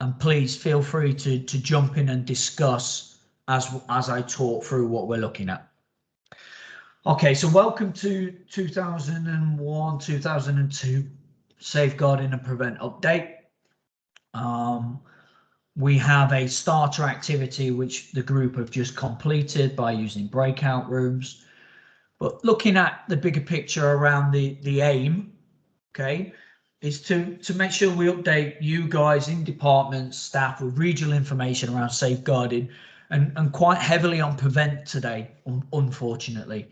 and please feel free to jump in and discuss as I talk through what we're looking at. Okay, so welcome to 2001, 2002 Safeguarding and Prevent update. We have a starter activity which the group have just completed by using breakout rooms. But looking at the bigger picture around the aim, okay, is to make sure we update you guys in departments, staff with regional information around safeguarding and quite heavily on prevent today, unfortunately.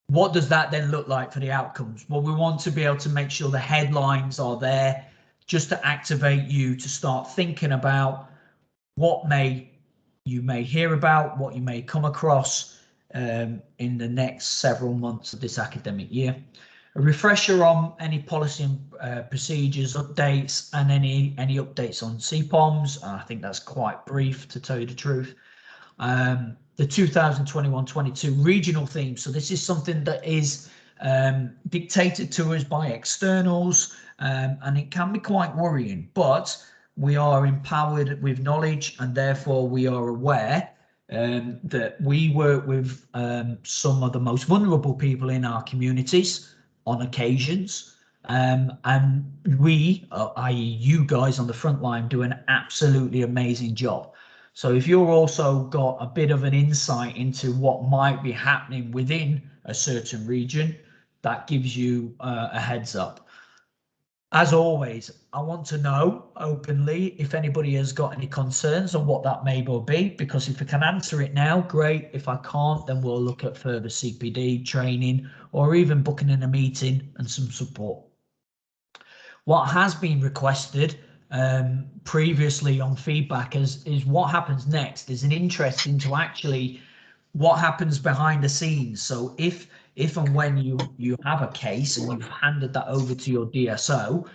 What does that then look like for the outcomes? Well, we want to be able to make sure the headlines are there just to activate you to start thinking about what you may hear about, what you may come across in the next several months of this academic year. A refresher on any policy and procedures updates and any updates on CPOMs. I think that's quite brief, to tell you the truth. The 2021-22 regional theme. So this is something that is dictated to us by externals, and it can be quite worrying, but we are empowered with knowledge, and therefore we are aware that we work with some of the most vulnerable people in our communities on occasions, and we, i.e. you guys on the front line, do an absolutely amazing job. So if you're also got a bit of an insight into what might be happening within a certain region, that gives you a heads up. As always, I want to know openly if anybody has got any concerns on what that may well be, because if I can answer it now, great. If I can't, then we'll look at further CPD training or even booking in a meeting and some support. What has been requested previously on feedback is what happens next. There's an interest into actually what happens behind the scenes. So if and when you have a case and you've handed that over to your DSO,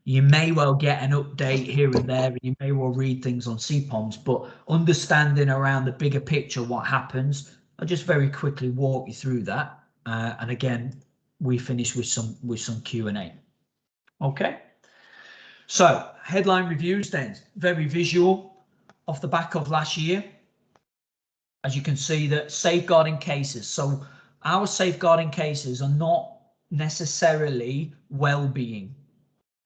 you may well get an update here and there, and you may well read things on CPOMs, but understanding around the bigger picture what happens, I'll just very quickly walk you through that. And again, we finish with some Q&A. Okay. So headline reviews then, very visual off the back of last year. As you can see, that safeguarding cases. So our safeguarding cases are not necessarily well-being.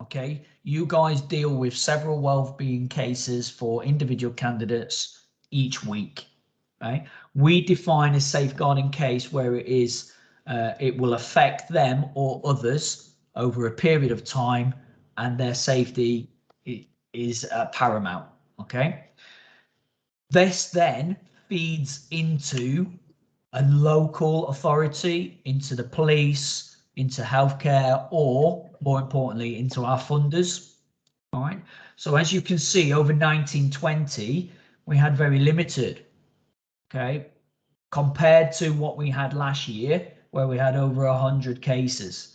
Okay, you guys deal with several well-being cases for individual candidates each week. Right? We define a safeguarding case where it will affect them or others over a period of time, and their safety is paramount. Okay, this then feeds into a local authority, into the police, into healthcare, or more importantly, into our funders. All right. So as you can see, over 1920, we had very limited. Okay, compared to what we had last year, where we had over 100 cases.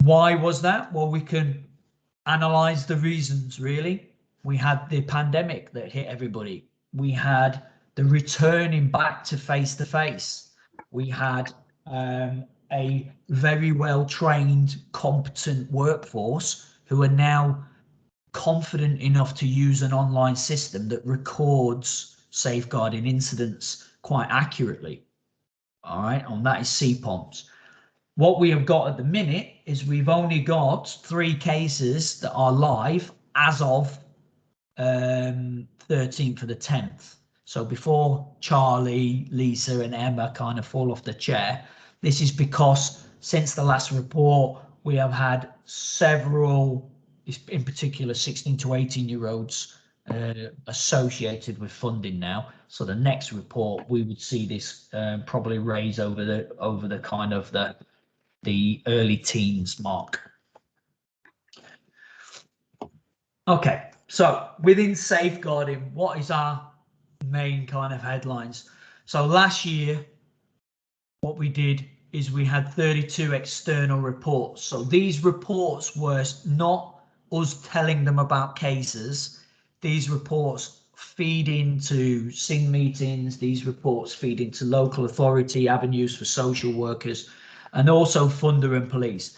Why was that? Well, we can analyze the reasons, really. We had the pandemic that hit everybody. We had the returning back to face-to-face. We had a very well-trained, competent workforce who are now confident enough to use an online system that records safeguarding incidents quite accurately. All right, and that is CPOMs. What we have got at the minute is we've only got 3 cases that are live as of 13th of the 10th. So before Charlie, Lisa and Emma kind of fall off the chair, this is because since the last report, we have had several, in particular 16 to 18-year-olds associated with funding now. So the next report, we would see this probably raise over the kind of the early teens mark. Okay, so within safeguarding, what is our main kind of headlines? So last year, what we did is we had 32 external reports. So these reports were not us telling them about cases. These reports feed into SING meetings. These reports feed into local authority avenues for social workers, and also funder and police.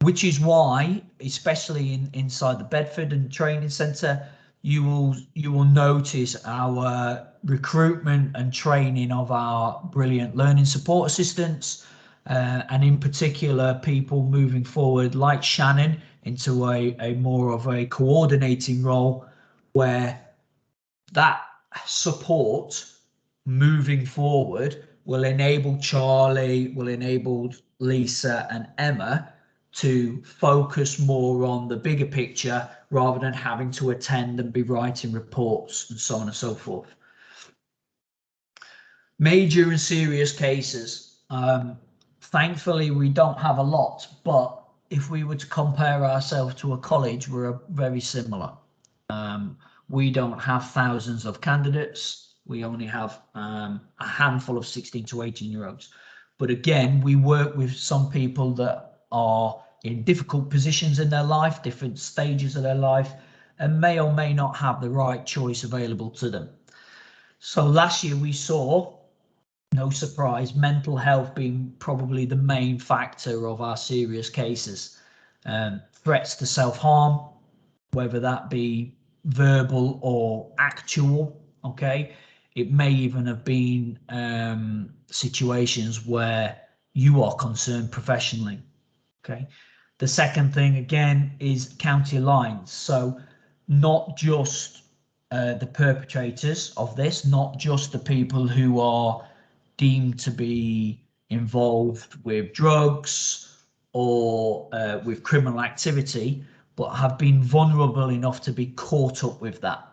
which is why, especially inside the Bedford and Training Centre, you will notice our recruitment and training of our brilliant learning support assistants, and in particular people moving forward like Shannon into a more of a coordinating role, where that support moving forward will enable Charlie, will enable Lisa and Emma to focus more on the bigger picture rather than having to attend and be writing reports and so on and so forth. Major and serious cases. Thankfully, we don't have a lot, but if we were to compare ourselves to a college, we're very similar. We don't have thousands of candidates. We only have a handful of 16 to 18-year-olds. But again, we work with some people that are in difficult positions in their life, different stages of their life, and may or may not have the right choice available to them. So last year we saw, no surprise, mental health being probably the main factor of our serious cases. Threats to self-harm, whether that be verbal or actual, okay? It may even have been situations where you are concerned professionally, okay? The second thing, again, is county lines. So not just the perpetrators of this, not just the people who are deemed to be involved with drugs or with criminal activity, but have been vulnerable enough to be caught up with that,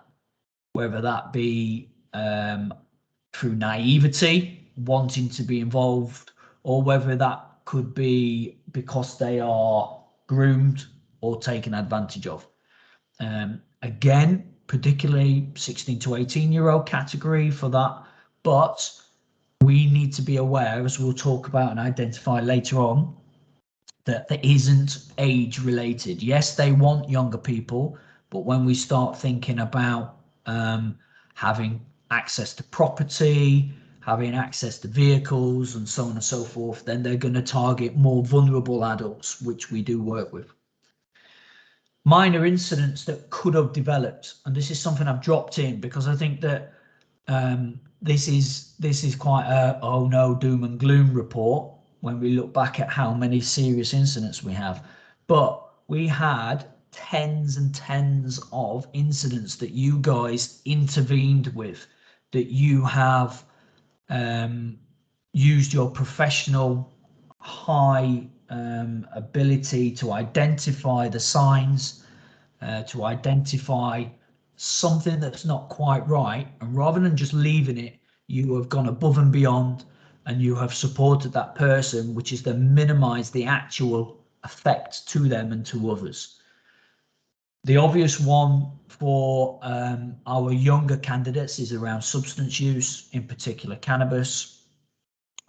whether that be through naivety, wanting to be involved, or whether that could be because they are groomed or taken advantage of. Again, particularly 16 to 18-year-old category for that, but we need to be aware, as we'll talk about and identify later on, that there isn't age related. Yes, they want younger people, but when we start thinking about having access to property, having access to vehicles and so on and so forth, then they're going to target more vulnerable adults, which we do work with. Minor incidents that could have developed, and this is something I've dropped in because I think that this is quite a oh no doom and gloom report when we look back at how many serious incidents we have, but we had tens and tens of incidents that you guys intervened with, that you have used your professional high ability to identify the signs, to identify something that's not quite right, and rather than just leaving it, you have gone above and beyond and you have supported that person, which is to minimize the actual effect to them and to others. The obvious one for our younger candidates is around substance use, in particular cannabis.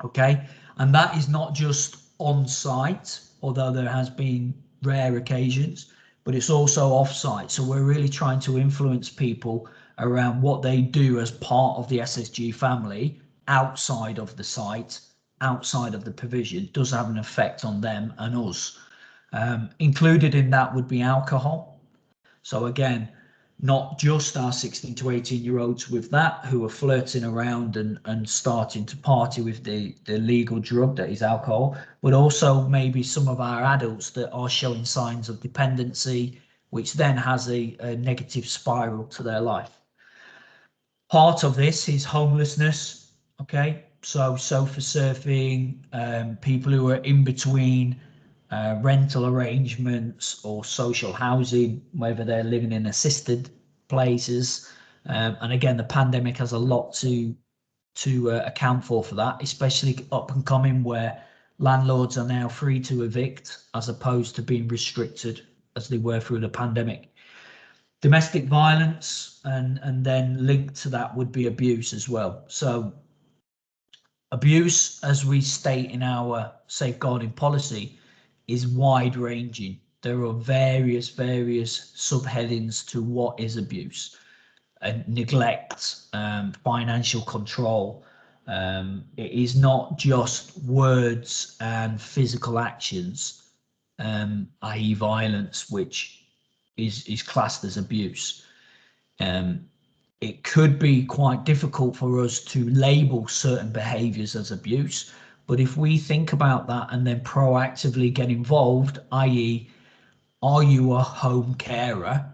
Okay, and that is not just on site, although there has been rare occasions, but it's also off site. So we're really trying to influence people around what they do as part of the SSG family outside of the site, outside of the provision. It does have an effect on them and us. Included in that would be alcohol. So again, not just our 16 to 18-year-olds with that who are flirting around and starting to party with the legal drug that is alcohol, but also maybe some of our adults that are showing signs of dependency, which then has a negative spiral to their life. Part of this is homelessness, okay? So sofa surfing, people who are in between rental arrangements or social housing, whether they're living in assisted places. And again, the pandemic has a lot to account for that, especially up and coming, where landlords are now free to evict as opposed to being restricted as they were through the pandemic. Domestic violence, and then linked to that would be abuse as well. So abuse, as we state in our safeguarding policy, is wide ranging. There are various subheadings to what is abuse. Neglect, financial control. It is not just words and physical actions. i.e. violence, which is classed as abuse. It could be quite difficult for us to label certain behaviours as abuse, but if we think about that and then proactively get involved, i.e. are you a home carer?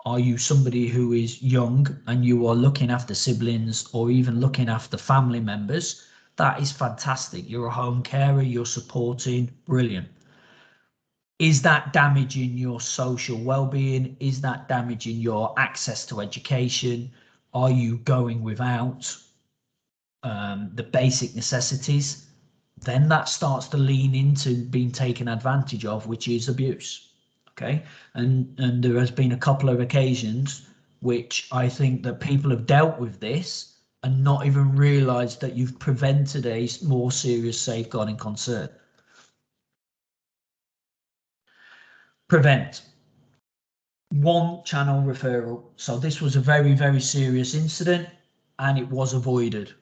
Are you somebody who is young and you are looking after siblings or even looking after family members? That is fantastic. You're a home carer, you're supporting, brilliant. Is that damaging your social well-being? Is that damaging your access to education? Are you going without the basic necessities? Then that starts to lean into being taken advantage of, which is abuse. Okay, and there has been a couple of occasions which I think that people have dealt with this and not even realised that you've prevented a more serious safeguarding concern. Prevent. One channel referral. So this was a very, very serious incident and it was avoided.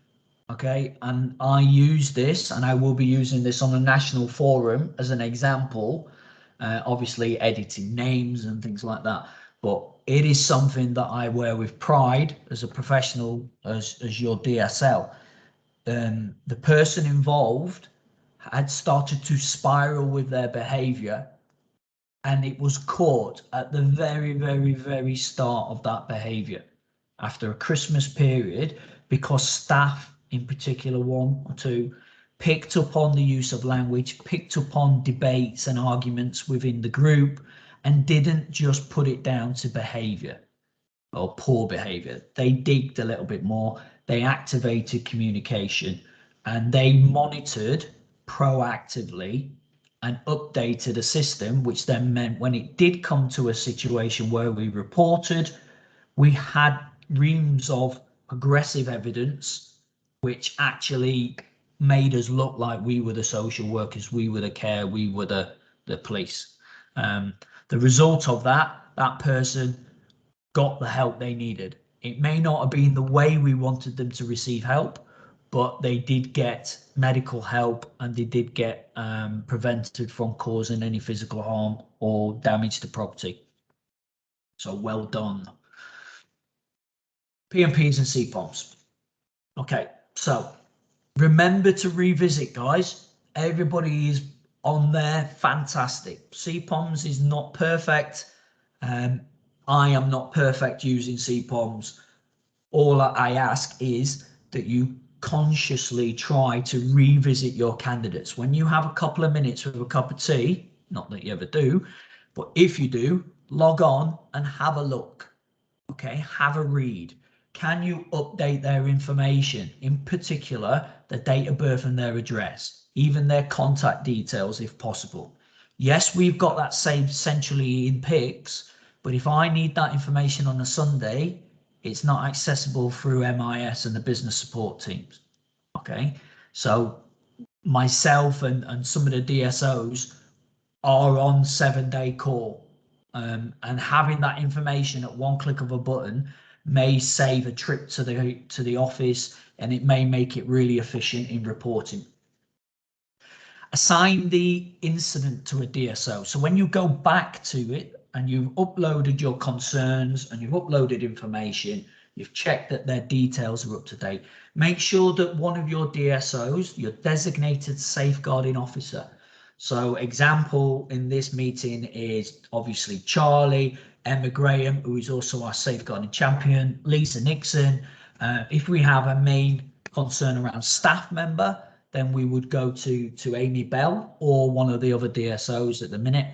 Okay, and I use this and I will be using this on a national forum as an example, obviously editing names and things like that, but it is something that I wear with pride as a professional, as your DSL. The person involved had started to spiral with their behavior and it was caught at the very, very, very start of that behavior after a Christmas period, because staff, in particular one or two, picked up on the use of language, picked up on debates and arguments within the group, and didn't just put it down to behavior or poor behavior. They digged a little bit more, they activated communication, and they monitored proactively and updated a system, which then meant when it did come to a situation where we reported, we had reams of progressive evidence which actually made us look like we were the social workers, we were the care, we were the police. The result of that person got the help they needed. It may not have been the way we wanted them to receive help, but they did get medical help and they did get prevented from causing any physical harm or damage to property. So well done. PMPs and CPOMs. Okay, so remember to revisit, guys. Everybody is on there, fantastic. CPOMs is not perfect. I am not perfect using CPOMs. All I ask is that you consciously try to revisit your candidates. When you have a couple of minutes with a cup of tea, not that you ever do, but if you do, log on and have a look. Okay, have a read. Can you update their information, in particular the date of birth and their address, even their contact details if possible? Yes, we've got that saved centrally in PICS, but if I need that information on a Sunday, it's not accessible through MIS and the business support teams. Okay, so myself and some of the DSOs are on 7-day call, and having that information at one click of a button may save a trip to the office, and it may make it really efficient in reporting. Assign the incident to a DSO. So when you go back to it and you've uploaded your concerns and you've uploaded information, you've checked that their details are up to date, make sure that one of your DSOs, your designated safeguarding officer. So example in this meeting is obviously Charlie, Emma Graham, who is also our safeguarding champion, Lisa Nixon. If we have a main concern around staff member, then we would go to Amy Bell or one of the other DSOs at the minute.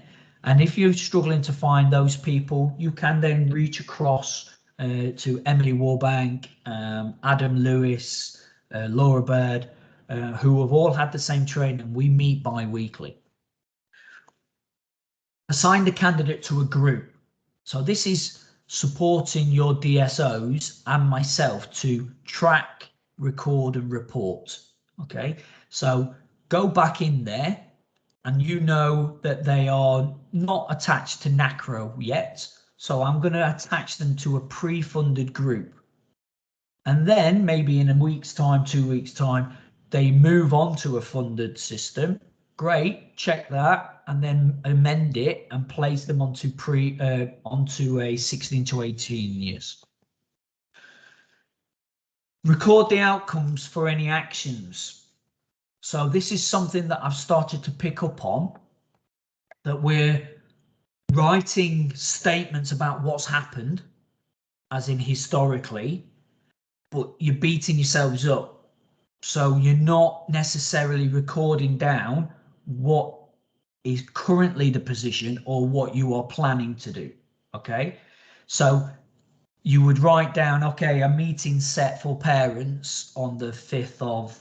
And if you're struggling to find those people, you can then reach across to Emily Warbank, Adam Lewis, Laura Bird, who have all had the same training. We meet bi-weekly. Assign the candidate to a group. So this is supporting your DSOs and myself to track, record and report. Okay, so go back in there and you know that they are not attached to NACRO yet. So I'm going to attach them to a pre-funded group. And then maybe in a week's time, 2 weeks time, they move on to a funded system. Great, check that. and then amend it and place them onto onto a 16 to 18 years. Record the outcomes for any actions. So this is something that I've started to pick up on, that we're writing statements about what's happened, as in historically, but you're beating yourselves up. So you're not necessarily recording down what is currently the position or what you are planning to do. Okay, so you would write down, okay, a meeting set for parents on the 5th of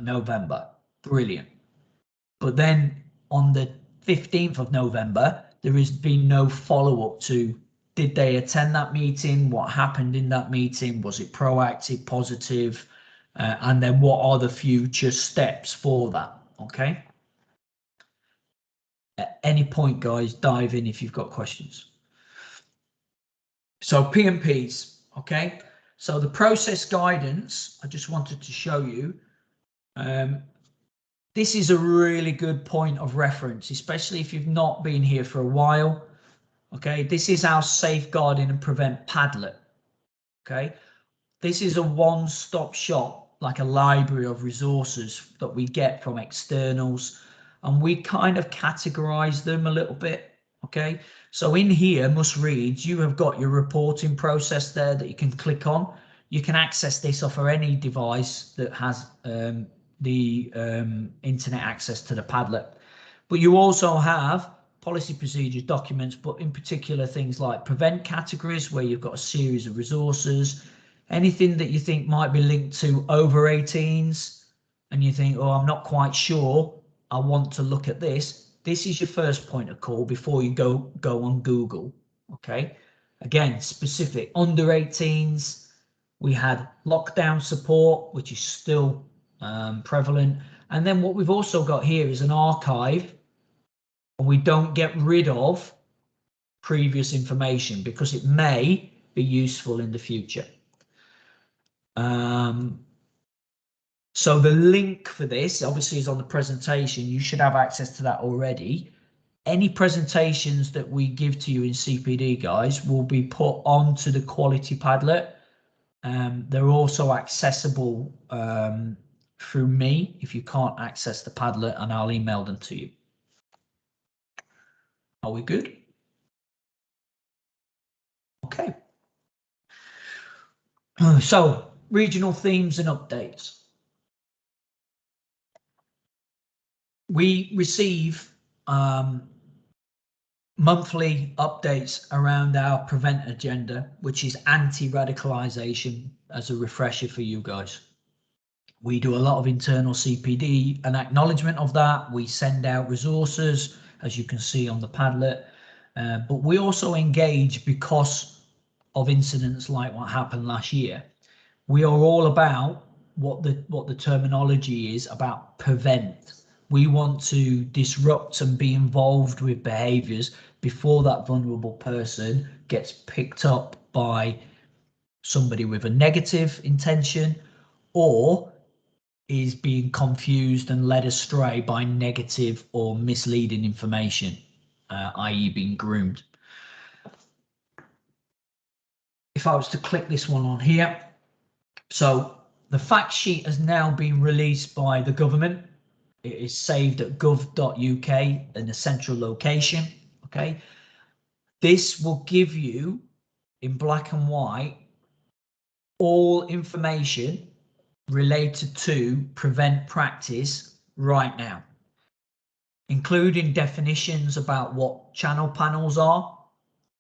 November. Brilliant. But then on the 15th of November, there has been no follow-up to, did they attend that meeting? What happened in that meeting? Was it proactive, positive? And then what are the future steps for that? Okay. At any point, guys, dive in if you've got questions. So P&Ps, okay. So the process guidance, I just wanted to show you. This is a really good point of reference, especially if you've not been here for a while. Okay, this is our safeguarding and prevent Padlet. Okay, this is a one-stop shop, like a library of resources that we get from externals, and we kind of categorize them a little bit. Okay, so in here, must reads, you have got your reporting process there that you can click on. You can access this off of any device that has the internet access to the Padlet. But you also have policy procedures, documents, but in particular things like prevent categories, where you've got a series of resources, anything that you think might be linked to over 18s, and you think, oh, I'm not quite sure, I want to look at this. This is your first point of call before you go on Google. Okay, again, specific under 18s. We had lockdown support, which is still prevalent. And then what we've also got here is an archive, and we don't get rid of previous information because it may be useful in the future. So the link for this obviously is on the presentation. You should have access to that already. Any presentations that we give to you in CPD, guys, will be put onto the quality Padlet. They're also accessible through me if you can't access the Padlet, and I'll email them to you. Are we good? Okay. So regional themes and updates. We receive monthly updates around our prevent agenda, which is anti-radicalization, as a refresher for you guys. We do a lot of internal CPD and acknowledgement of that. We send out resources, as you can see on the Padlet, but we also engage because of incidents like what happened last year. We are all about what the terminology is about, prevent. We want to disrupt and be involved with behaviours before that vulnerable person gets picked up by somebody with a negative intention or is being confused and led astray by negative or misleading information, i.e. being groomed. If I was to click this one on here, so the fact sheet has now been released by the government. It is saved at gov.uk in a central location. Okay, this will give you in black and white all information related to prevent practice right now, including definitions about what channel panels are.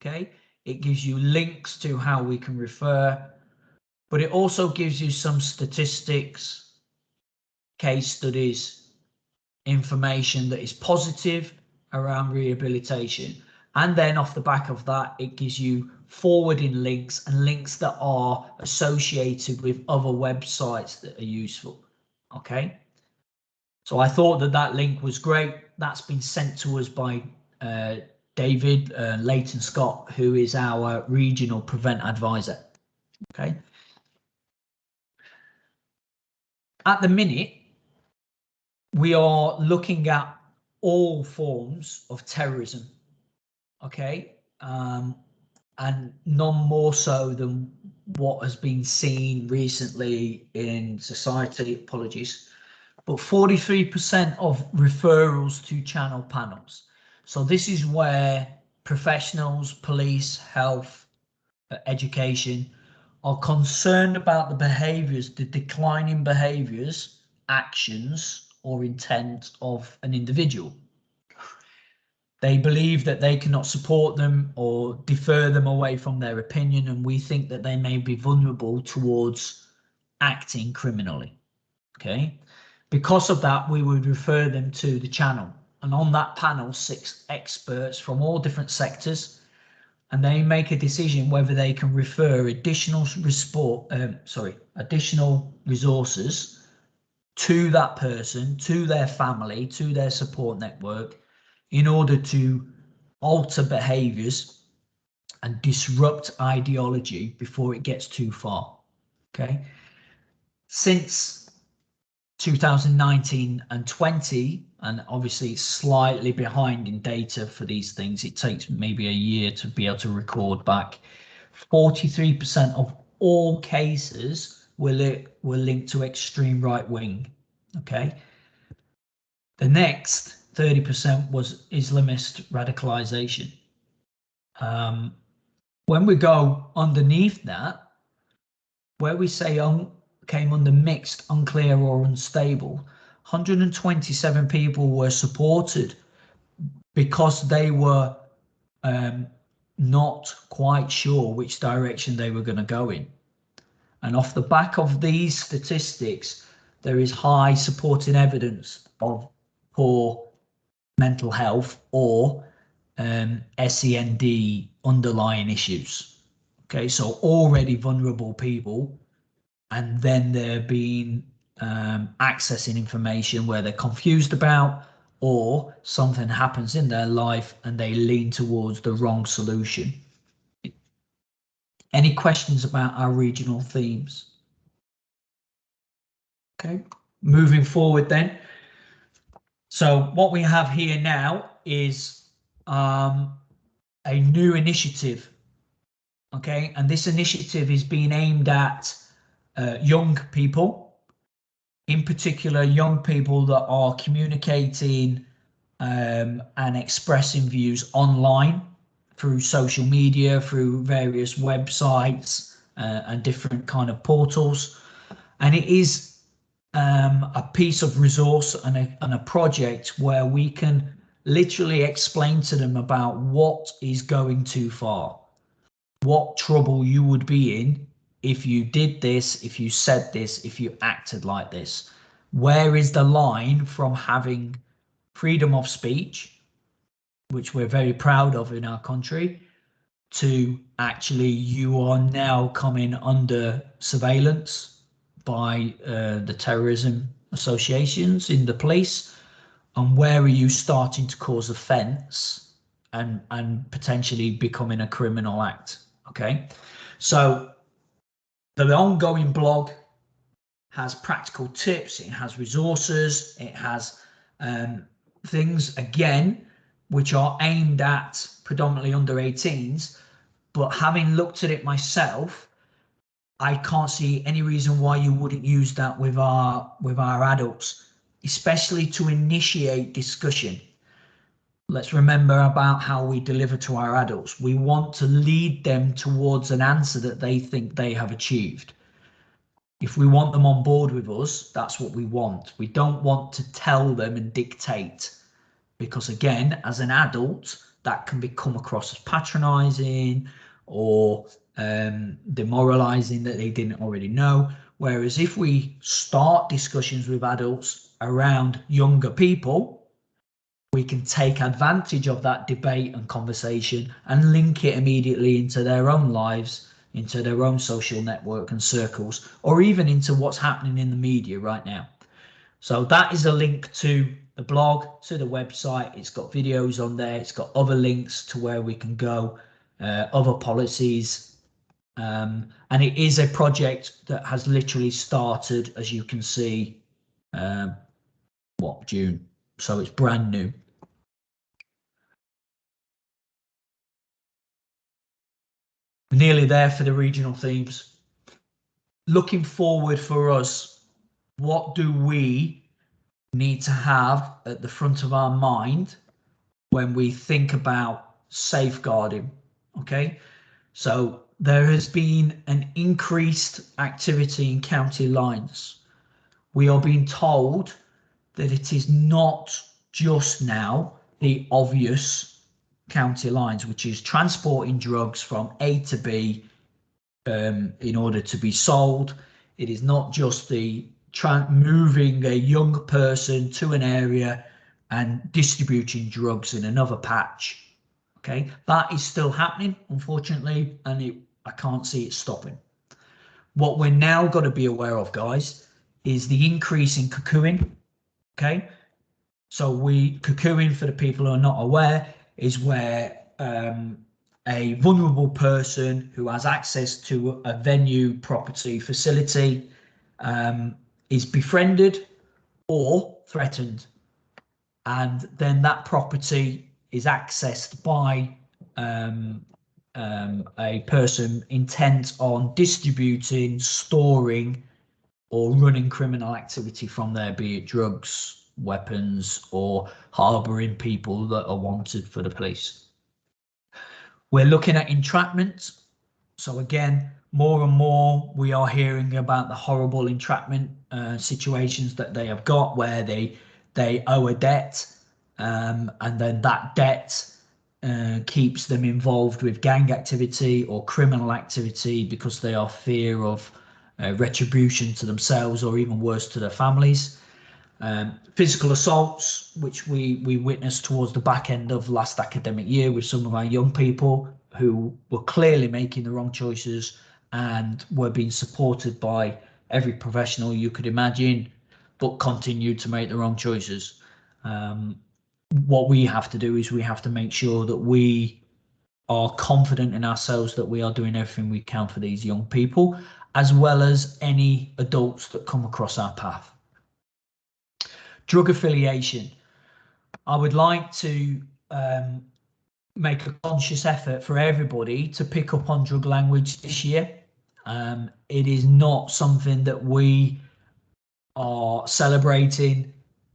Okay, it gives you links to how we can refer, but it also gives you some statistics, case studies, information that is positive around rehabilitation. And then off the back of that, it gives you forwarding links and links that are associated with other websites that are useful. Okay. So I thought that link was great. That's been sent to us by David Leighton Scott, who is our regional prevent advisor. Okay. At the minute, we are looking at all forms of terrorism, okay, and none more so than what has been seen recently in society. Apologies, but 43% of referrals to channel panels. So this is where professionals, police, health, education are concerned about the behaviours, the declining behaviours, actions or intent of an individual. They believe that they cannot support them or defer them away from their opinion, and we think that they may be vulnerable towards acting criminally. Okay, because of that, we would refer them to the channel, and on that panel, 6 experts from all different sectors, and they make a decision whether they can refer additional resources to that person, to their family, to their support network, in order to alter behaviors and disrupt ideology before it gets too far. Okay, since 2019 and 20, and obviously it's slightly behind in data for these things, it takes maybe a year to be able to record back, 43% of all cases were linked to extreme right wing. Okay, the next 30% was Islamist radicalization. When we go underneath that, where we say came under mixed, unclear or unstable, 127 people were supported because they were not quite sure which direction they were going to go in. And off the back of these statistics, there is high supporting evidence of poor mental health or SEND underlying issues. Okay, so already vulnerable people, and then they're being accessing information where they're confused about, or something happens in their life and they lean towards the wrong solution. Any questions about our regional themes? Okay, moving forward then. So what we have here now is a new initiative. Okay, and this initiative is being aimed at young people, in particular young people that are communicating and expressing views online through social media, through various websites and different kind of portals. And it is a piece of resource and a project where we can literally explain to them about what is going too far, what trouble you would be in if you did this, if you said this, if you acted like this. Where is the line from having freedom of speech, which we're very proud of in our country, to actually you are now coming under surveillance by the terrorism associations in the police, and where are you starting to cause offence and potentially becoming a criminal act? Okay, so the ongoing blog has practical tips, it has resources, it has things again which are aimed at predominantly under 18s, but having looked at it myself, I can't see any reason why you wouldn't use that with our adults, especially to initiate discussion. Let's remember about how we deliver to our adults. We want to lead them towards an answer that they think they have achieved. If we want them on board with us, that's what we want. We don't want to tell them and dictate, because again, as an adult, that can come across as patronizing or demoralizing that they didn't already know. Whereas if we start discussions with adults around younger people, we can take advantage of that debate and conversation and link it immediately into their own lives, into their own social network and circles, or even into what's happening in the media right now. So that is a link to the blog, to the website. It's got videos on there. It's got other links to where we can go, other policies. And it is a project that has literally started, as you can see, June. So it's brand new. nearly there for the regional themes. Looking forward for us, what do we need to have at the front of our mind when we think about safeguarding? Okay, so there has been an increased activity in county lines. We are being told that it is not just now the obvious county lines, which is transporting drugs from A to B in order to be sold. It is not just the moving a young person to an area and distributing drugs in another patch. Okay, that is still happening, unfortunately, and I can't see it stopping. What we're now got to be aware of, guys, is the increase in cuckooing. Okay, so cuckooing, for the people who are not aware, is where a vulnerable person who has access to a venue, property, facility is befriended or threatened, and then that property is accessed by a person intent on distributing, storing, or running criminal activity from there, be it drugs, weapons, or harbouring people that are wanted for the police. We're looking at entrapment. So again, more and more we are hearing about the horrible entrapment situations that they have got, where they owe a debt, and then that debt keeps them involved with gang activity or criminal activity because they are fear of retribution to themselves, or even worse, to their families. Physical assaults, which we witnessed towards the back end of last academic year with some of our young people who were clearly making the wrong choices and were being supported by every professional you could imagine, but continued to make the wrong choices. What we have to do is we have to make sure that we are confident in ourselves that we are doing everything we can for these young people, as well as any adults that come across our path. Drug affiliation. I would like to make a conscious effort for everybody to pick up on drug language this year. It is not something that we are celebrating.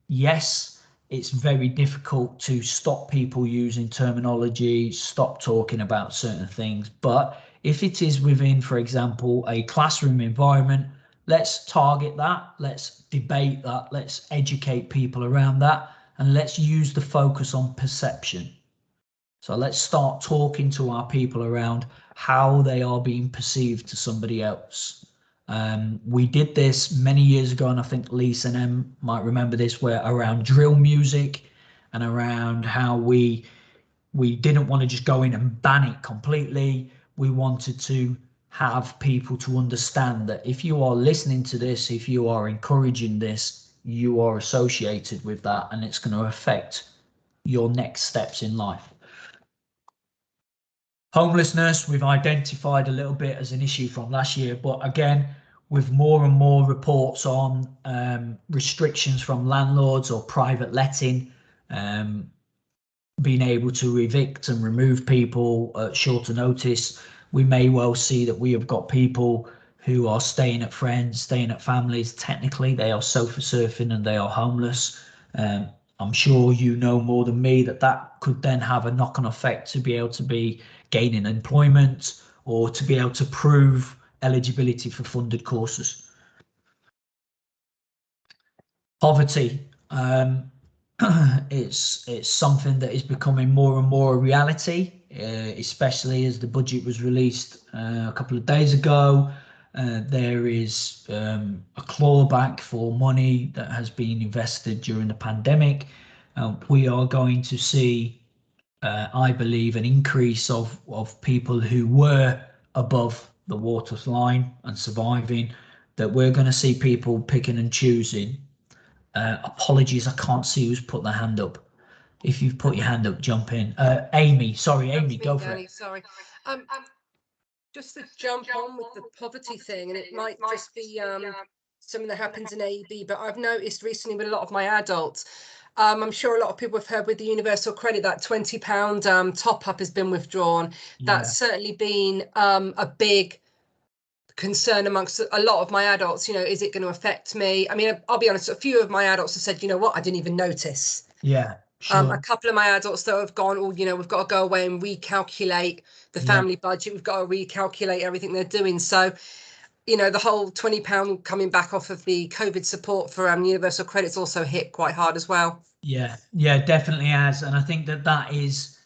Yes, it's very difficult to stop people using terminology, stop talking about certain things, but if it is within, for example, a classroom environment, let's target that, let's debate that, let's educate people around that, and let's use the focus on perception. So let's start talking to our people around how they are being perceived to somebody else. We did this many years ago, and I think Lisa and Em might remember this, where around drill music and around how we didn't want to just go in and ban it completely. We wanted to have people to understand that if you are listening to this, if you are encouraging this, you are associated with that, and it's going to affect your next steps in life. Homelessness, we've identified a little bit as an issue from last year, but again, with more and more reports on restrictions from landlords or private letting, being able to evict and remove people at shorter notice, we may well see that we have got people who are staying at friends, staying at families. Technically, they are sofa surfing and they are homeless. I'm sure you know more than me that could then have a knock-on effect to be able to be gaining employment or to be able to prove eligibility for funded courses. Poverty. It's something that is becoming more and more a reality, especially as the budget was released a couple of days ago. There is a clawback for money that has been invested during the pandemic. We are going to see, I believe, an increase of people who were above the waterline and surviving, that we're going to see people picking and choosing. Apologies, I can't see who's put their hand up. If you've put your hand up, jump in. Amy, sorry, Amy, go for it. Sorry. Just to jump on with the poverty thing, and it might just be something that happens in AEB, but I've noticed recently with a lot of my adults, I'm sure a lot of people have heard with the universal credit that £20 top up has been withdrawn. Yeah. That's certainly been a big concern amongst a lot of my adults. You know, is it going to affect me? I mean, I'll be honest, a few of my adults have said, you know what, I didn't even notice. Yeah, sure. A couple of my adults though have gone, oh, you know, we've got to go away and recalculate the family budget. We've got to recalculate everything they're doing. So, you know, the whole £20 coming back off of the COVID support for universal credit's also hit quite hard as well. Yeah, definitely has, and I think that is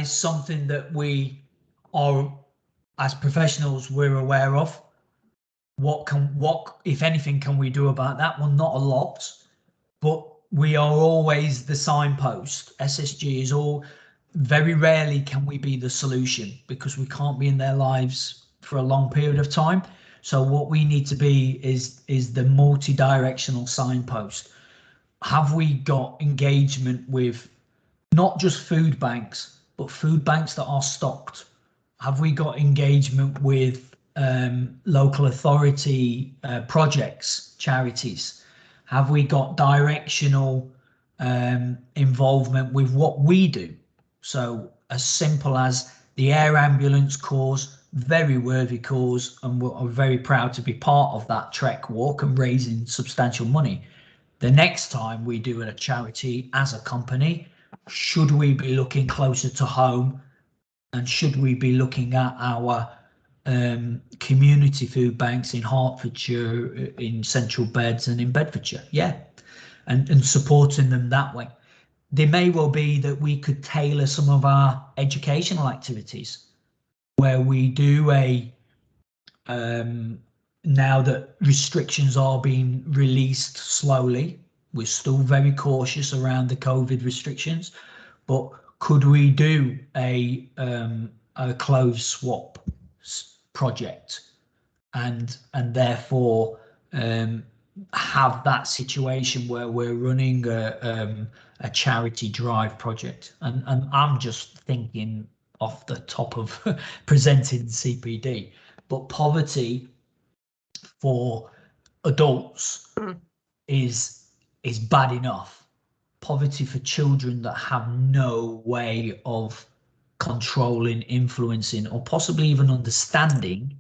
something that we are, as professionals, we're aware of. What if anything can we do about that? Well, not a lot, but we are always the signpost. SSG is all. Very rarely can we be the solution because we can't be in their lives for a long period of time. So what we need to be is the multi-directional signpost. Have we got engagement with not just food banks, but food banks that are stocked? Have we got engagement with local authority projects, charities? Have we got directional involvement with what we do? So as simple as the air ambulance cause, very worthy cause, and we're very proud to be part of that trek walk and raising substantial money. The next time we do a charity as a company, should we be looking closer to home, and should we be looking at our community food banks in Hertfordshire, in Central Beds and in Bedfordshire? Yeah, and supporting them that way. There may well be that we could tailor some of our educational activities where we do a now that restrictions are being released slowly, we're still very cautious around the COVID restrictions, but could we do a clothes swap project and therefore have that situation where we're running a charity drive project? And I'm just thinking off the top of presenting CPD, but poverty for adults is bad enough. Poverty for children that have no way of controlling, influencing, or possibly even understanding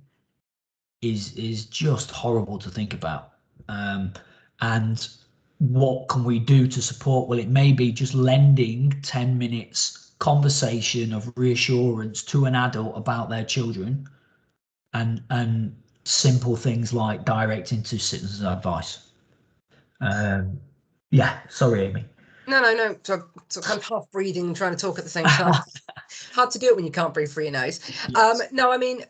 is just horrible to think about. And what can we do to support? Well, it may be just lending 10 minutes conversation of reassurance to an adult about their children, and simple things like directing to citizens' advice. Yeah, sorry, Amy. No. So kind of half breathing and trying to talk at the same time. Hard to do it when you can't breathe through your nose. Yes. No, I mean,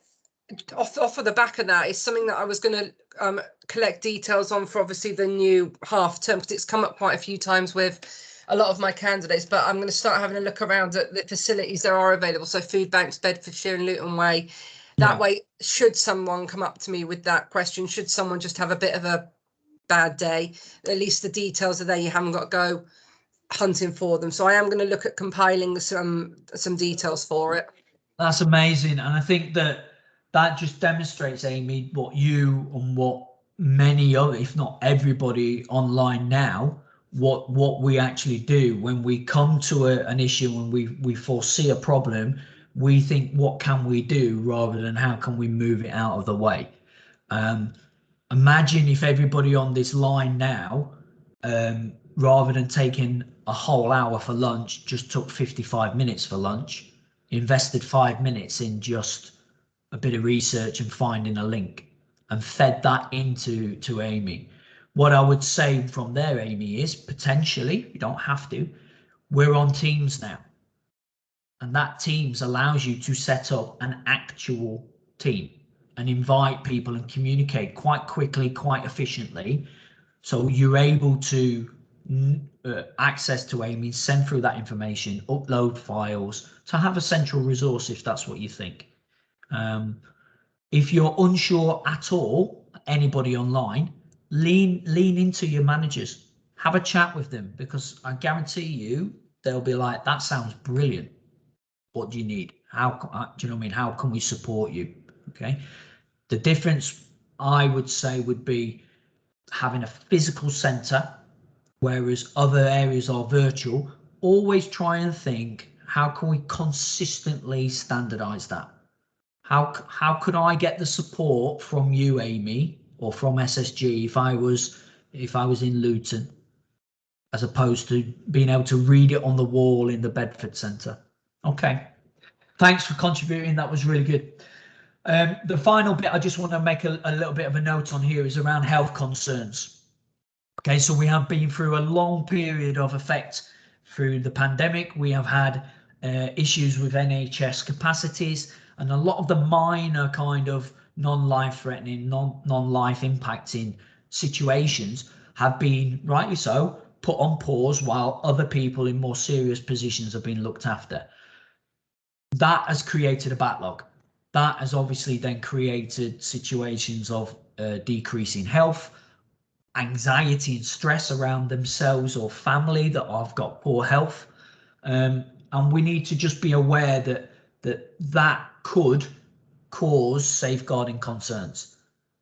off of the back of that is something that I was going to collect details on for obviously the new half term, because it's come up quite a few times with a lot of my candidates, but I'm going to start having a look around at the facilities that are available. So food banks, Bedfordshire and Luton Way. That way, should someone come up to me with that question, should someone just have a bit of a bad day, at least the details are there. You haven't got to go hunting for them. So I am going to look at compiling some details for it. That's amazing. And I think that just demonstrates, Amy, what you and what many other, if not everybody online now, what we actually do when we come to an issue and we foresee a problem. We think, what can we do, rather than how can we move it out of the way? Imagine if everybody on this line now, rather than taking a whole hour for lunch, just took 55 minutes for lunch, invested 5 minutes in just a bit of research and finding a link, and fed that to Amy. What I would say from there, Amy, is potentially, you don't have to, we're on Teams now. And that Teams allows you to set up an actual team and invite people and communicate quite quickly, quite efficiently. So you're able to access to Amy, send through that information, upload files, to have a central resource if that's what you think. If you're unsure at all, anybody online, lean into your managers, have a chat with them, because I guarantee you they'll be like, that sounds brilliant. What do you need? How do you know what I mean? How can we support you? Okay. The difference, I would say, would be having a physical centre whereas other areas are virtual, always try and think, how can we consistently standardize that? How could I get the support from you, Amy, or from SSG if I was in Luton, as opposed to being able to read it on the wall in the Bedford Centre? Okay, thanks for contributing. That was really good. The final bit I just want to make a little bit of a note on here is around health concerns. Okay, so we have been through a long period of effect through the pandemic. We have had issues with NHS capacities, and a lot of the minor kind of non-life threatening, non-life impacting situations have been, rightly so, put on pause while other people in more serious positions have been looked after. That has created a backlog. That has obviously then created situations of decreasing health, anxiety and stress around themselves or family that have got poor health, and we need to just be aware that could cause safeguarding concerns.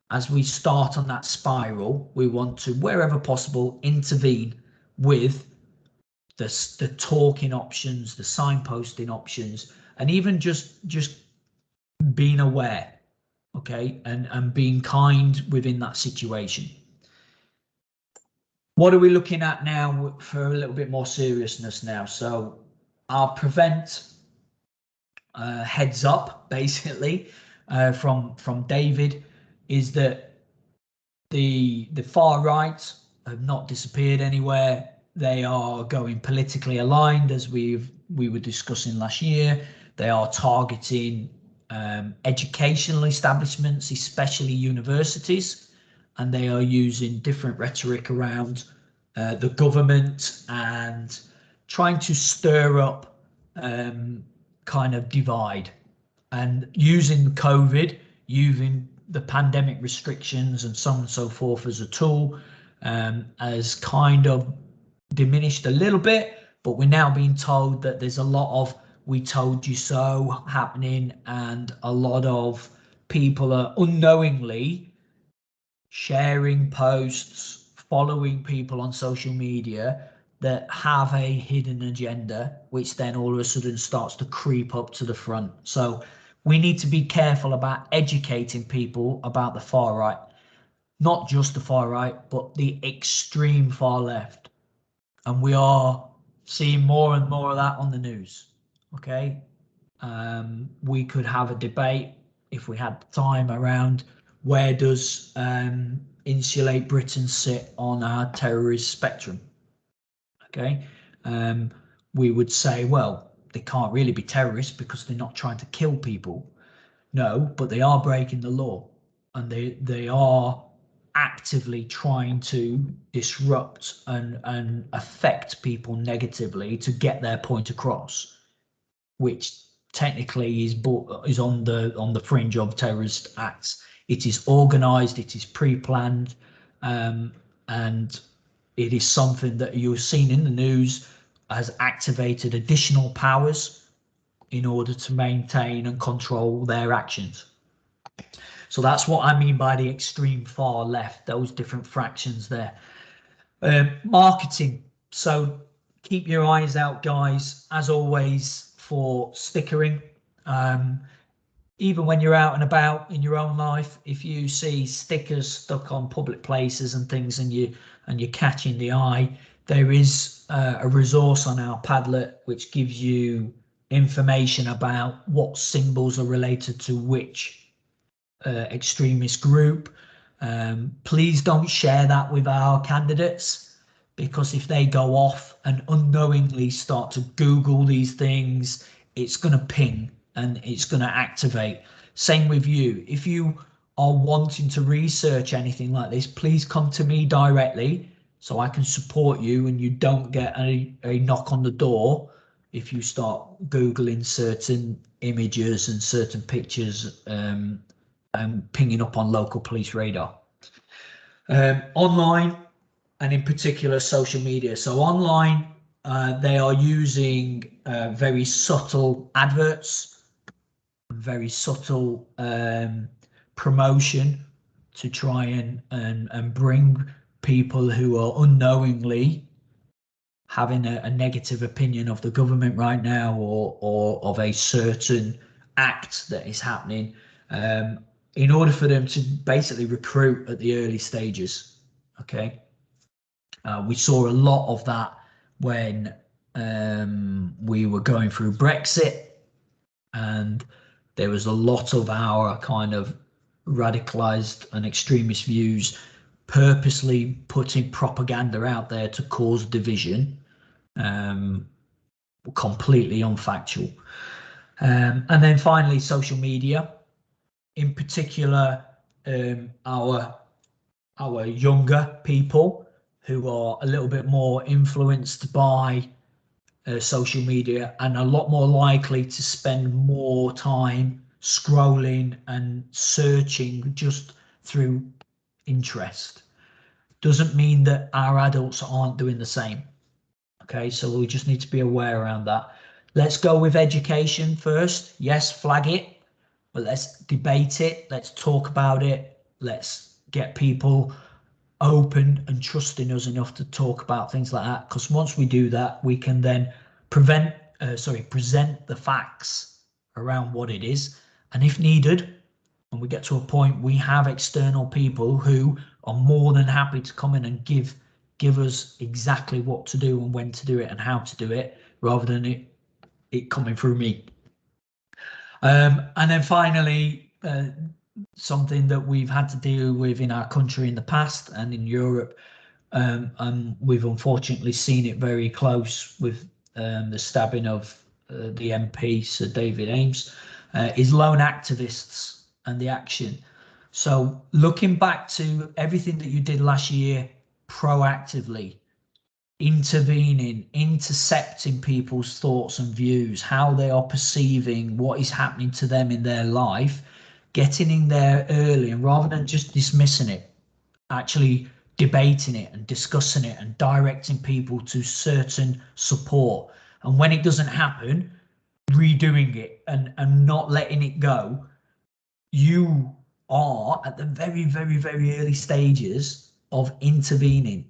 As we start on that spiral, we want to, wherever possible, intervene with the talking options, the signposting options, and even just being aware, okay, and being kind within that situation. What are we looking at now for a little bit more seriousness now? So our prevent heads up, basically, from David, is that the far right have not disappeared anywhere. They are going politically aligned, as we were discussing last year. They are targeting educational establishments, especially universities, and they are using different rhetoric around the government and trying to stir up kind of divide, and using COVID, using the pandemic restrictions and so on and so forth as a tool, has kind of diminished a little bit, but we're now being told that there's a lot of "we told you so" happening, and a lot of people are unknowingly sharing posts, following people on social media that have a hidden agenda, which then all of a sudden starts to creep up to the front. So we need to be careful about educating people about the far right, not just the far right, but the extreme far left. And we are seeing more and more of that on the news. Okay, we could have a debate, if we had time, around where does Insulate Britain sit on our terrorist spectrum. Okay, we would say, well, they can't really be terrorists because they're not trying to kill people. No, but they are breaking the law, and they are actively trying to disrupt and affect people negatively to get their point across, which technically is on the fringe of terrorist acts. It is organized, it is pre-planned, and it is something that you've seen in the news has activated additional powers in order to maintain and control their actions. So that's what I mean by the extreme far left, those different fractions there. Marketing. So keep your eyes out, guys, as always, for stickering. Even when you're out and about in your own life, if you see stickers stuck on public places and things, and you're catching the eye, there is a resource on our Padlet which gives you information about what symbols are related to which extremist group. Please don't share that with our candidates, because if they go off and unknowingly start to Google these things, it's going to ping and it's going to activate. Same with you. If you are wanting to research anything like this, please come to me directly so I can support you and you don't get a knock on the door if you start Googling certain images and certain pictures and pinging up on local police radar. Online, and in particular social media. So online, they are using very subtle adverts, very subtle promotion to try and bring people who are unknowingly having a negative opinion of the government right now, or of a certain act that is happening, in order for them to basically recruit at the early stages. Okay, we saw a lot of that when we were going through Brexit, and there was a lot of our kind of radicalized and extremist views purposely putting propaganda out there to cause division, completely unfactual. And then finally, social media, in particular, our younger people who are a little bit more influenced by social media and a lot more likely to spend more time scrolling and searching just through interest. Doesn't mean that our adults aren't doing the same. Okay, so we just need to be aware around that. Let's go with education first. Yes, flag it, but let's debate it. Let's talk about it. Let's get people open and trusting us enough to talk about things like that, because once we do that, we can then present the facts around what it is, and if needed, when we get to a point, we have external people who are more than happy to come in and give us exactly what to do and when to do it and how to do it, rather than it coming through me. And then finally, something that we've had to deal with in our country in the past and in Europe, and we've unfortunately seen it very close with the stabbing of the MP, Sir David Ames, is lone activists and the action. So looking back to everything that you did last year, proactively intervening, intercepting people's thoughts and views, how they are perceiving what is happening to them in their life, getting in there early, and rather than just dismissing it, actually debating it and discussing it and directing people to certain support. And when it doesn't happen, redoing it and not letting it go. You are at the very, very, very early stages of intervening.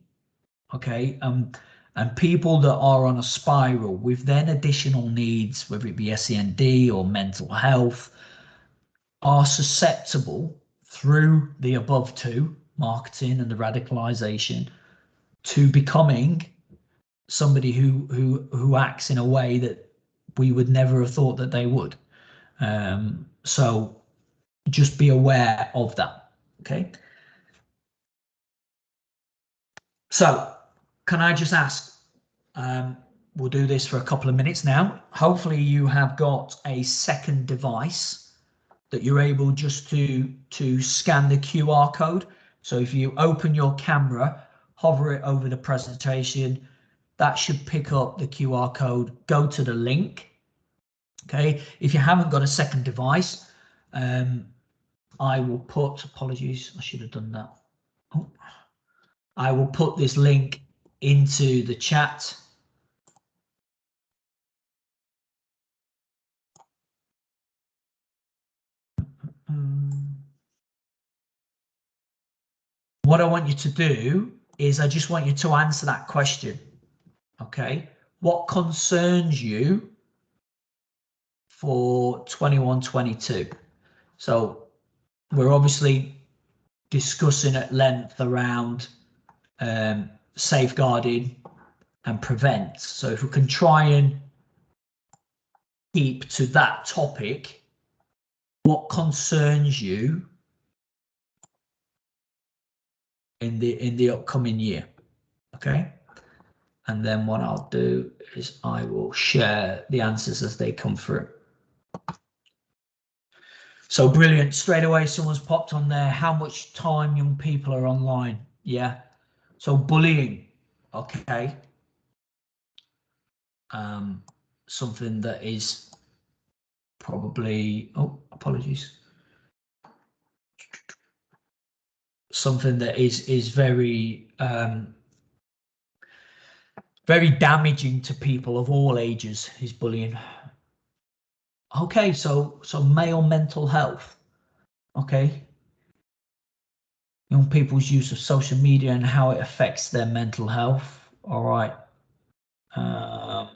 Okay, and people that are on a spiral with then additional needs, whether it be SEND or mental health, are susceptible through the above two, marketing and the radicalization, to becoming somebody who acts in a way that we would never have thought that they would. So just be aware of that. Okay. So can I just ask, we'll do this for a couple of minutes now. Hopefully you have got a second device that you're able just to scan the QR code. So if you open your camera, hover it over the presentation, that should pick up the QR code, go to the link. Okay, if you haven't got a second device, I will put, apologies, I should have done that. Oh, I will put this link into the chat. What I want you to do is I just want you to answer that question. Okay, what concerns you for 21-22? So we're obviously discussing at length around safeguarding and prevent. So if we can try and keep to that topic, what concerns you in the upcoming year? Okay, and then what I'll do is I will share the answers as they come through. So brilliant, straight away someone's popped on there, how much time young people are online. Yeah, so bullying, okay, something that is probably, oh, apologies, something that is very very damaging to people of all ages is bullying. Okay, so male mental health. Okay, young people's use of social media and how it affects their mental health. All right, So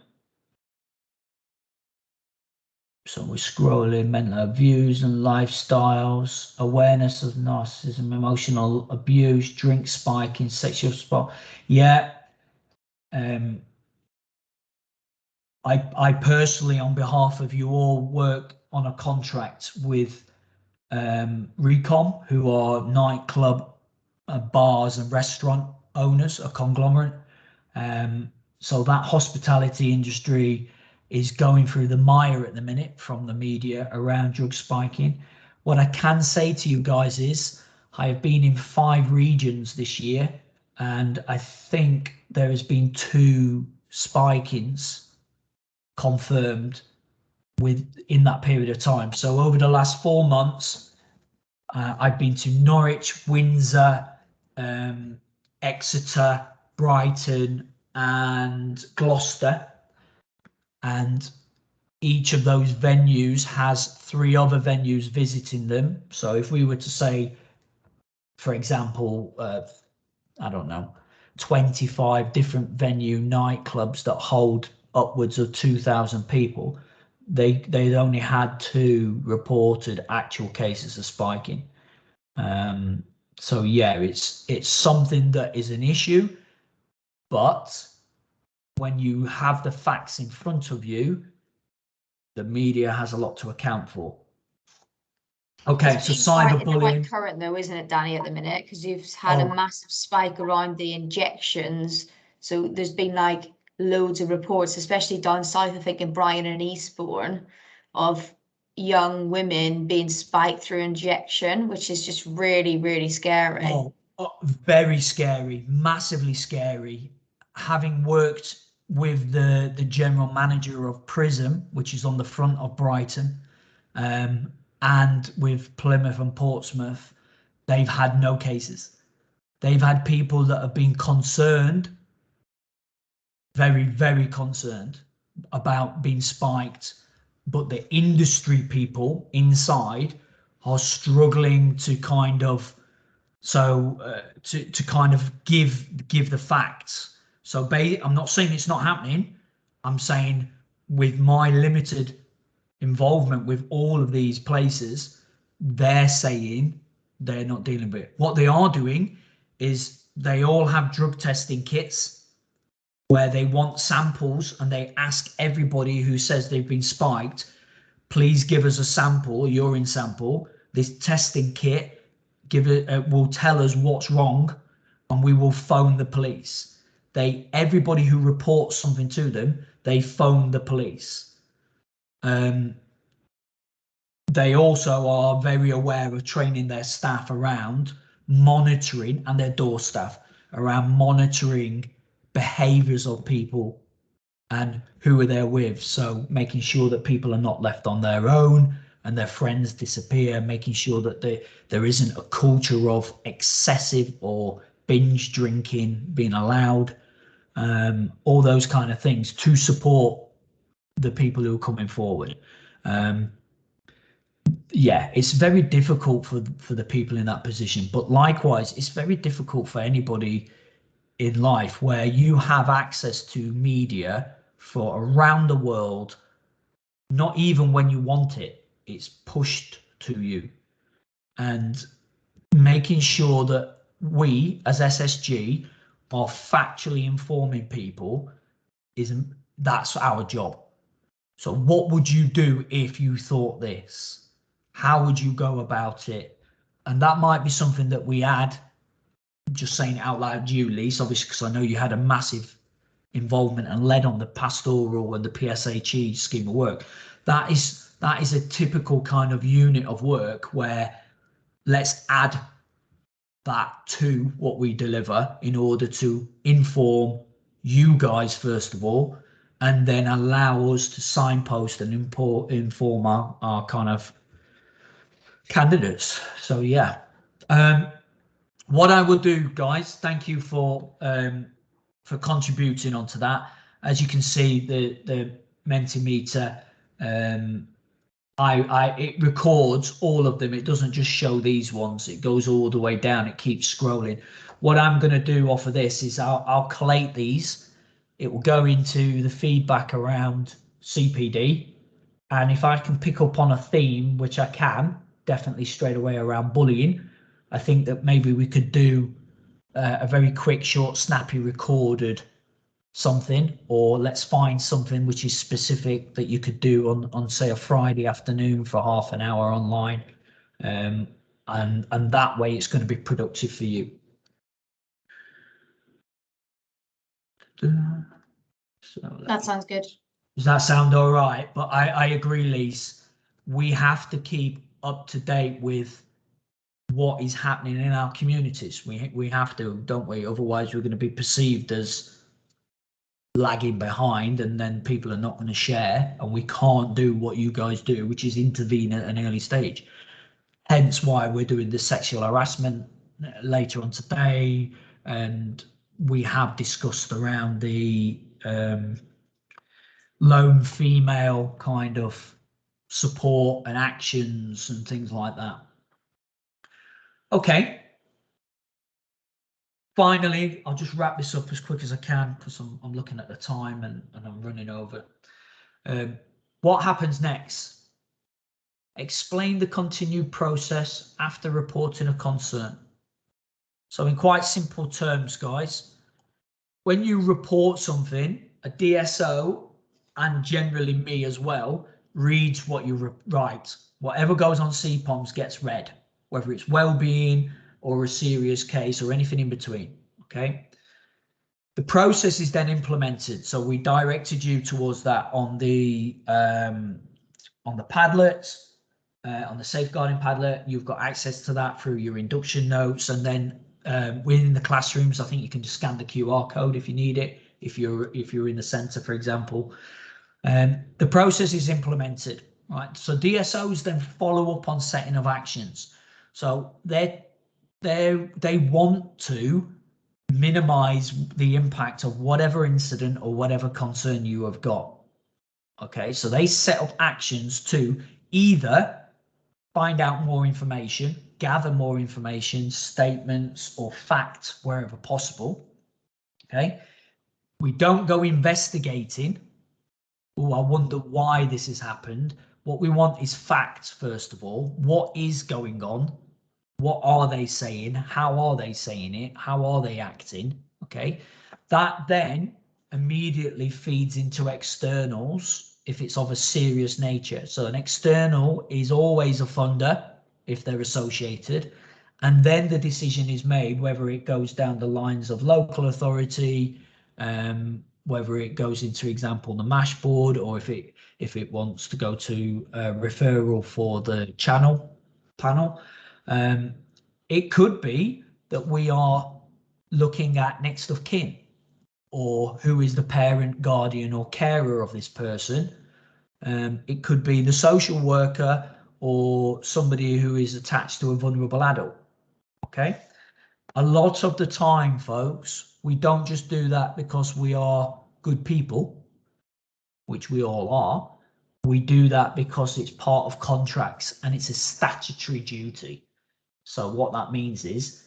we're scrolling. Mental views and lifestyles, awareness of narcissism, emotional abuse, drink spiking, sexual spot. Yeah. I personally, on behalf of you all, work on a contract with Recom, who are nightclub, bars and restaurant owners, a conglomerate. So that hospitality industry is going through the mire at the minute from the media around drug spiking. What I can say to you guys is I have been in 5 regions this year, and I think there has been 2 spikings confirmed in that period of time. So over the last 4 months, I've been to Norwich, Windsor, Exeter, Brighton, and Gloucester, and each of those venues has 3 other venues visiting them. So if we were to say, for example, I don't know, 25 different venue nightclubs that hold upwards of 2,000 people, they'd only had 2 reported actual cases of spiking. So yeah, it's something that is an issue, but when you have the facts in front of you, the media has a lot to account for. Okay, so cyberbullying. Quite current though, isn't it, Danny, at the minute? Because you've had a massive spike around the injections. So there's been like loads of reports, especially down south, I think in Brighton and Eastbourne, of young women being spiked through injection, which is just really, really scary. Very scary, massively scary. Having worked with the general manager of Prism, which is on the front of Brighton, and with Plymouth and Portsmouth, they've had no cases. They've had people that have been concerned, very, very concerned about being spiked, but the industry people inside are struggling to kind of to kind of give the facts. So I'm not saying it's not happening. I'm saying with my limited involvement with all of these places, they're saying they're not dealing with it. What they are doing is they all have drug testing kits where they want samples, and they ask everybody who says they've been spiked, please give us a sample, a urine sample. This testing kit will tell us what's wrong, and we will phone the police. Everybody who reports something to them, they phone the police. They also are very aware of training their staff around monitoring, and their door staff around monitoring behaviors of people and who are they with. So making sure that people are not left on their own and their friends disappear, making sure that there isn't a culture of excessive or binge drinking being allowed, all those kind of things to support the people who are coming forward. Yeah, it's very difficult for the people in that position, but likewise, it's very difficult for anybody in life where you have access to media for around the world. Not even when you want it, it's pushed to you. And making sure that we as SSG are factually informing people, that's our job. So what would you do if you thought this? How would you go about it? And that might be something that we add, just saying it out loud to you, Lise, obviously, because I know you had a massive involvement and led on the pastoral and the PSHE scheme of work. That is a typical kind of unit of work where let's add that to what we deliver in order to inform you guys first of all, and then allow us to signpost and inform our kind of candidates. So yeah, what I will do, guys, thank you for contributing onto that. As you can see, the Mentimeter, it records all of them. It doesn't just show these ones. It goes all the way down. It keeps scrolling. What I'm going to do off of this is I'll collate these, it will go into the feedback around CPD. And if I can pick up on a theme, which I can, definitely straight away around bullying, I think that maybe we could do a very quick, short, snappy recorded something, or let's find something which is specific that you could do on say a Friday afternoon for half an hour online. And that way it's going to be productive for you. So That sounds good. Does that sound all right? But I agree, Lise. We have to keep up to date with what is happening in our communities. We have to, don't we? Otherwise, we're going to be perceived as lagging behind, and then people are not going to share, and we can't do what you guys do, which is intervene at an early stage. Hence why we're doing the sexual harassment later on today, and we have discussed around the lone female kind of support and actions and things like that. Okay. Finally, I'll just wrap this up as quick as I can because I'm looking at the time and I'm running over. What happens next? Explain the continued process after reporting a concern. So in quite simple terms, guys, when you report something, a DSO, and generally me as well, reads what you write. Whatever goes on CPOMs gets read, whether it's well-being or a serious case or anything in between, okay? The process is then implemented. So we directed you towards that on the Padlet, on the safeguarding Padlet. You've got access to that through your induction notes, and then within the classrooms, I think you can just scan the QR code if you need it, if you're in the centre, for example. The process is implemented, right? So DSOs then follow up on setting of actions. So they want to minimize the impact of whatever incident or whatever concern you have got. Okay, so they set up actions to either find out more information, gather more information, statements or facts wherever possible. Okay, we don't go investigating. Oh, I wonder why this has happened. What we want is facts, first of all. What is going on? What are they saying? How are they saying it? How are they acting? Okay, that then immediately feeds into externals if it's of a serious nature. So an external is always a funder if they're associated, and then the decision is made whether it goes down the lines of local authority, whether it goes into, example, the MASH board, or if it wants to go to referral for the panel. It could be that we are looking at next of kin, or who is the parent, guardian or carer of this person. It could be the social worker or somebody who is attached to a vulnerable adult. Okay. A lot of the time, folks, we don't just do that because we are good people, which we all are. We do that because it's part of contracts and it's a statutory duty. So what that means is,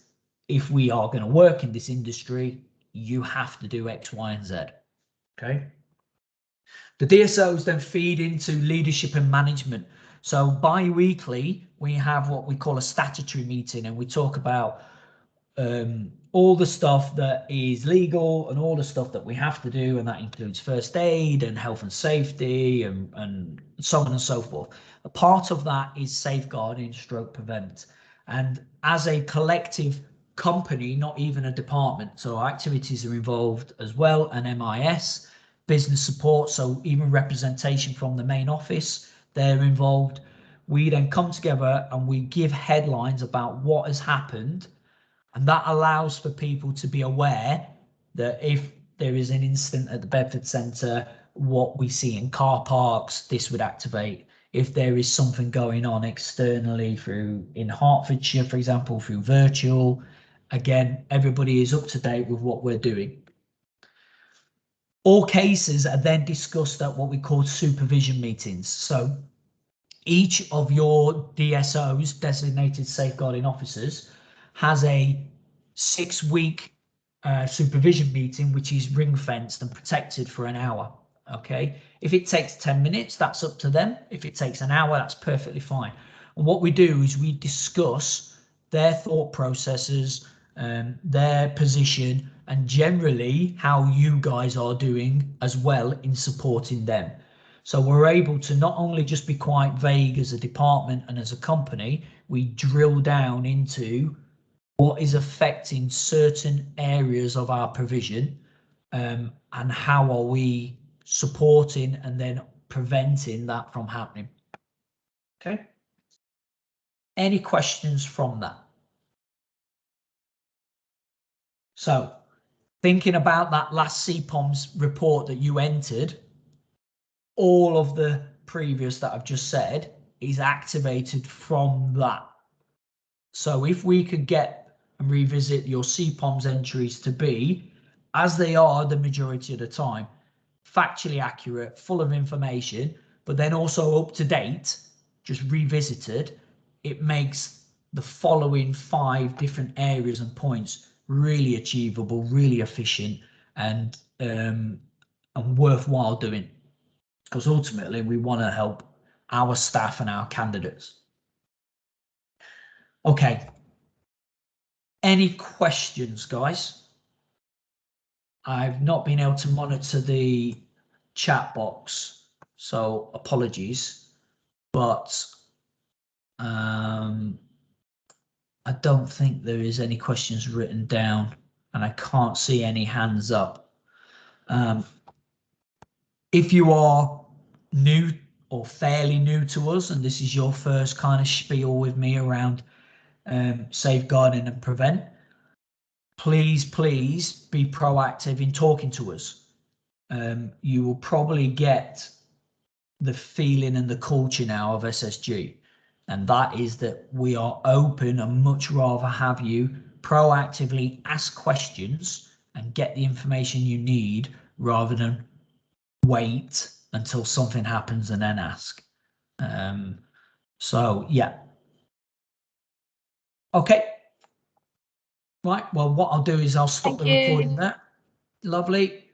if we are going to work in this industry, you have to do X, Y, and Z. Okay. The DSOs then feed into leadership and management. So bi-weekly, we have what we call a statutory meeting, and we talk about all the stuff that is legal and all the stuff that we have to do, and that includes first aid and health and safety and so on and so forth. A part of that is safeguarding, stroke prevent. And as a collective company, not even a department, so our activities are involved as well, and MIS, business support, so even representation from the main office, they're involved. We then come together and we give headlines about what has happened, and that allows for people to be aware that if there is an incident at the Bedford Centre, what we see in car parks, this would activate. If there is something going on externally in Hertfordshire, for example, through virtual, again, everybody is up to date with what we're doing. All cases are then discussed at what we call supervision meetings. So each of your DSOs, designated safeguarding officers, has a 6-week supervision meeting, which is ring fenced and protected for an hour. Okay, if it takes 10 minutes, that's up to them. If it takes an hour, that's perfectly fine. And what we do is we discuss their thought processes, their position, and generally how you guys are doing as well in supporting them. So we're able to not only just be quite vague as a department and as a company, we drill down into what is affecting certain areas of our provision, and how are we supporting and then preventing that from happening. Okay. Any questions from that? So thinking about that last CPOMS report that you entered, all of the previous that I've just said is activated from that. So if we could get and revisit your CPOMS entries to be, as they are the majority of the time, factually accurate, full of information, but then also up to date, just revisited, it makes the following 5 different areas and points really achievable, really efficient, and worthwhile doing. Because ultimately we want to help our staff and our candidates. Okay. Any questions, guys? I've not been able to monitor the chat box, so apologies, but I don't think there is any questions written down, and I can't see any hands up. If you are new or fairly new to us, and this is your first kind of spiel with me around safeguarding and prevent, please be proactive in talking to us. You will probably get the feeling and the culture now of SSG, and that is that we are open and much rather have you proactively ask questions and get the information you need rather than wait until something happens and then ask. So yeah. Okay. Right, well, what I'll do is I'll stop the recording there. Lovely.